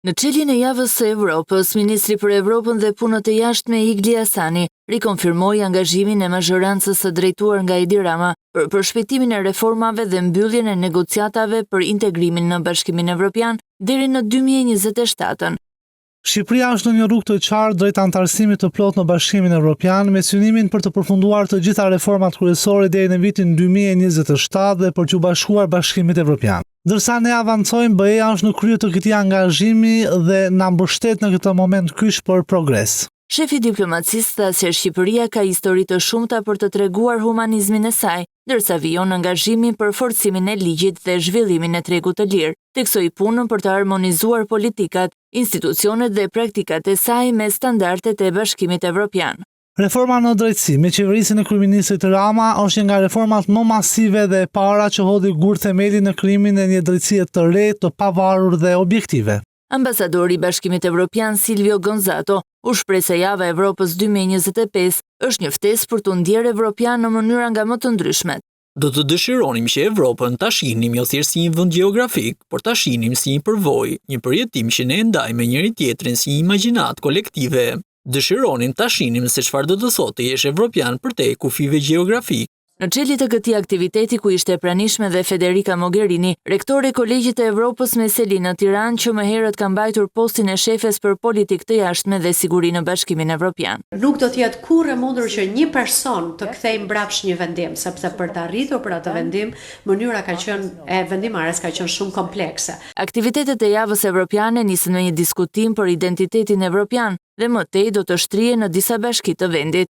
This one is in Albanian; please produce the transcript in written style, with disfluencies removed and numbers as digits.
Në çeljen e javës së Evropës, Ministri për Evropën dhe Punët e Jashtme Igli Hasani rikonfirmoi angazhimin e mazhorancës së drejtuar nga Edi Rama për përshpejtimin e reformave dhe mbylljen e negociatave për integrimin në Bashkimin Evropian deri në 2027. Shqipëria është në një rrugë të qartë drejt anëtarësimit të plotë në Bashkimin Evropian me synimin për të përfunduar të gjitha reformat kryesore deri në vitin 2027 dhe për t'u bashkuar Bashkimit Evropian. Ndërsa ne avancojmë, BE-ja është në krye të këtij angazhimi dhe na mbështet në këtë moment kyç për progres. Shefi diplomacisë tha se Shqipëria ka histori të shumta për të treguar humanizmin e saj, ndërsa vijon angazhimin për forcimin e ligjit dhe zhvillimin e tregut të lirë, theksoi punën për të harmonizuar politikat, institucionet dhe praktikat e saj me standardet e Bashkimit Evropian. Reforma në drejtësi me qeverisin e kryeministrit Rama është një nga reformat më masive dhe e para që hodhi gur themelin në krijimin e një drejtësie të re, të pavarur dhe objektive. Ambasadori i Bashkimit Evropian Silvio Gonzato u shpreh se Java e Evropës 2025 është një ftesë për t'u ndjerë evropian në mënyra nga më të ndryshmet. Do të dëshironim që Evropën ta shihnim jo thjesht si një vend gjeografik, por ta shihnim si një përvojë, një përjetim që ne e ndajmë me njëri tjetrin si një imagjinat kolektive. Dëshironim ta shihnim se çfarë do të thotë të jesh evropian përtej kufive gjeografik. Në çelje të këtij aktiviteti ku ishte e pranishme dhe Federica Mogherini, rektore e Kolegjit të Evropës me seli në Tiranë që më herët ka mbajtur postin e shefes për politikë të jashtme dhe siguri në Bashkimin Evropian. Nuk do të jetë kurrë e mundur që një person të kthejë mbrapsht një vendim, sepse për të arritur për atë vendim, mënyra e vendimarrjes ka qenë shumë komplekse. Aktivitetet e javës evropiane nisën me një diskutim për identitetin evropian dhe mëtej do të shtrihen në disa bashki të vendit.